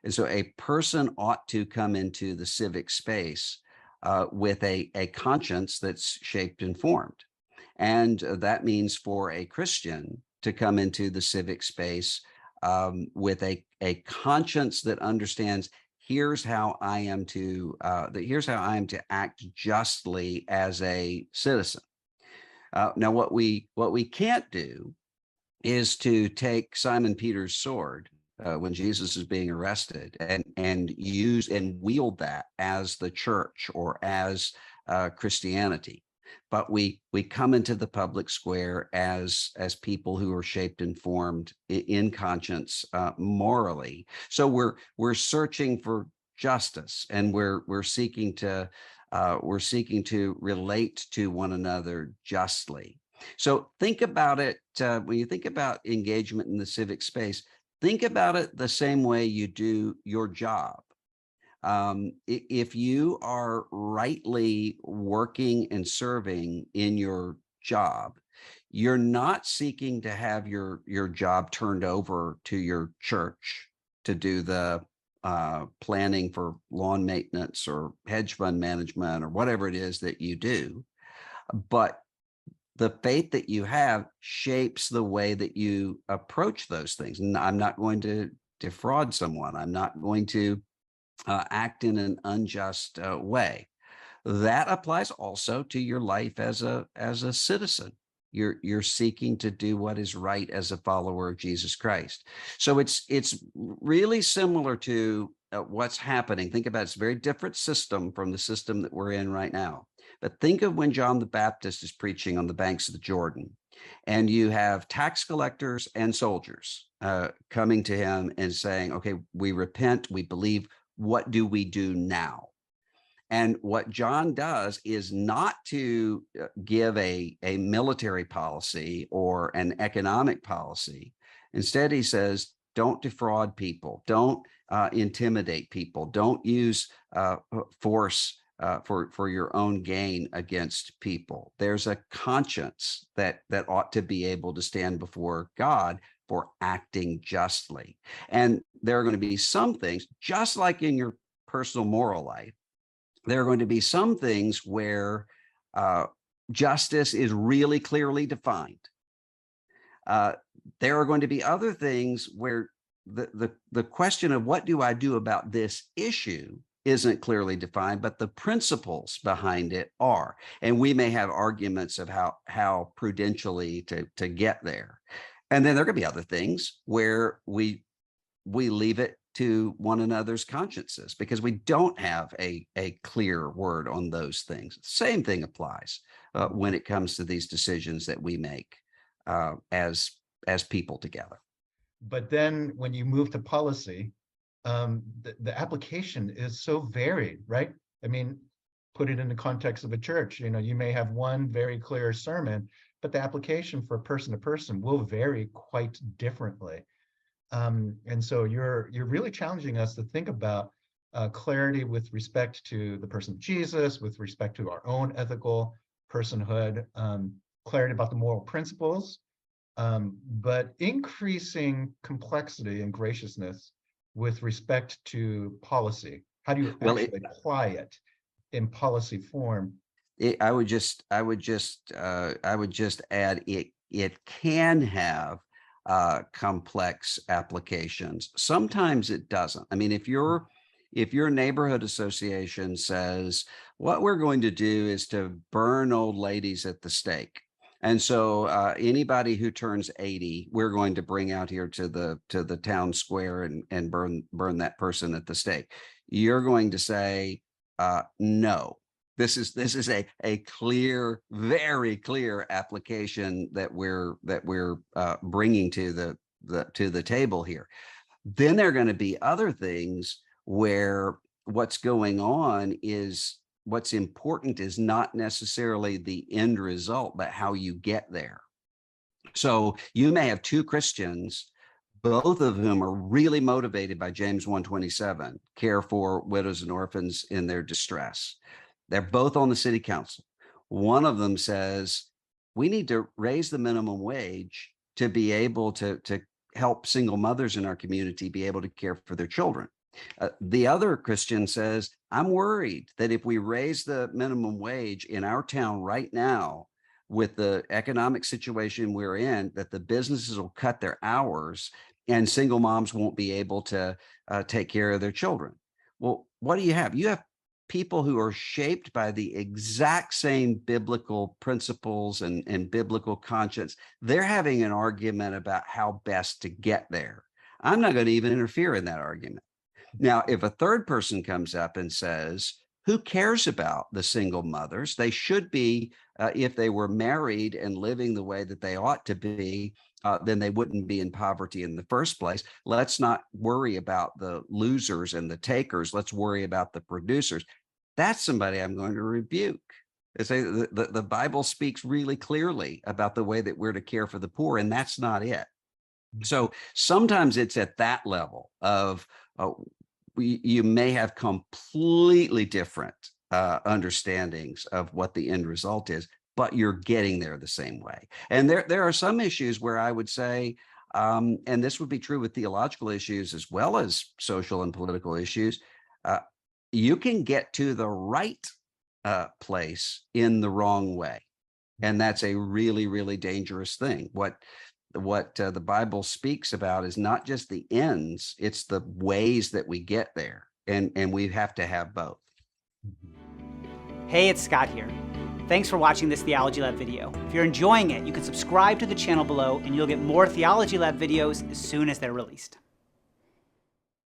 And so a person ought to come into the civic space with a conscience that's shaped and formed. And that means for a Christian to come into the civic space with a conscience that understands here's how I am to act justly as a citizen. Now, what we can't do is to take Simon Peter's sword when Jesus is being arrested and use and wield that as the church or as Christianity. But we come into the public square as people who are shaped and formed in conscience morally. So we're searching for justice, and we're seeking to relate to one another justly. So think about it when you think about engagement in the civic space. Think about it the same way you do your job. If you are rightly working and serving in your job, you're not seeking to have your job turned over to your church to do the planning for lawn maintenance or hedge fund management or whatever it is that you do. But the faith that you have shapes the way that you approach those things. And I'm not going to defraud someone. I'm not going to act in an unjust way. That applies also to your life as a citizen. You're seeking to do what is right as a follower of Jesus Christ. So it's really similar to what's happening. Think about it. It's a very different system from the system that we're in right now. But think of when John the Baptist is preaching on the banks of the Jordan, and you have tax collectors and soldiers coming to him and saying, okay, we repent, we believe, what do we do now? And what John does is not to give a military policy or an economic policy. Instead, he says, don't defraud people, don't intimidate people, don't use force for your own gain against people. There's a conscience that ought to be able to stand before God for acting justly. And there are going to be some things, just like in your personal moral life, there are going to be some things where justice is really clearly defined. There are going to be other things where the question of what do I do about this issue isn't clearly defined, but the principles behind it are. And we may have arguments of how prudentially to get there. And then there could be other things where we leave it to one another's consciences because we don't have a clear word on those things. Same thing applies when it comes to these decisions that we make as people together. But then when you move to policy, the application is so varied, right? I mean, put it in the context of a church. You may have one very clear sermon, but the application for person to person will vary quite differently. And so you're really challenging us to think about clarity with respect to the person of Jesus, with respect to our own ethical personhood, clarity about the moral principles, but increasing complexity and graciousness with respect to policy. How do you actually apply it in policy form? I would just add it can have complex applications. Sometimes it doesn't. I mean, if your neighborhood association says what we're going to do is to burn old ladies at the stake, and so anybody who turns 80, we're going to bring out here to the town square and burn that person at the stake. You're going to say no. This is a clear, very clear application that we're bringing to the table here. Then there are going to be other things where what's going on is what's important is not necessarily the end result, but how you get there. So you may have two Christians, both of whom are really motivated by James 1:27, care for widows and orphans in their distress. They're both on the city council. One of them says, we need to raise the minimum wage to be able to help single mothers in our community be able to care for their children. The other Christian says, I'm worried that if we raise the minimum wage in our town right now, with the economic situation we're in, that the businesses will cut their hours and single moms won't be able to take care of their children. Well, what do you have? You have people who are shaped by the exact same biblical principles and biblical conscience. They're having an argument about how best to get there. I'm not going to even interfere in that argument. Now, if a third person comes up and says, who cares about the single mothers? They should be, if they were married and living the way that they ought to be, then they wouldn't be in poverty in the first place. Let's not worry about the losers and the takers. Let's worry about the producers. That's somebody I'm going to rebuke. They say the Bible speaks really clearly about the way that we're to care for the poor, and that's not it. So sometimes it's at that level of you may have completely different understandings of what the end result is, but you're getting there the same way. And there are some issues where I would say, and this would be true with theological issues as well as social and political issues, you can get to the right place in the wrong way. And that's a really, really dangerous thing. What the Bible speaks about is not just the ends, it's the ways that we get there. And we have to have both. Hey, it's Scott here. Thanks for watching this Theology Lab video. If you're enjoying it, you can subscribe to the channel below and you'll get more Theology Lab videos as soon as they're released.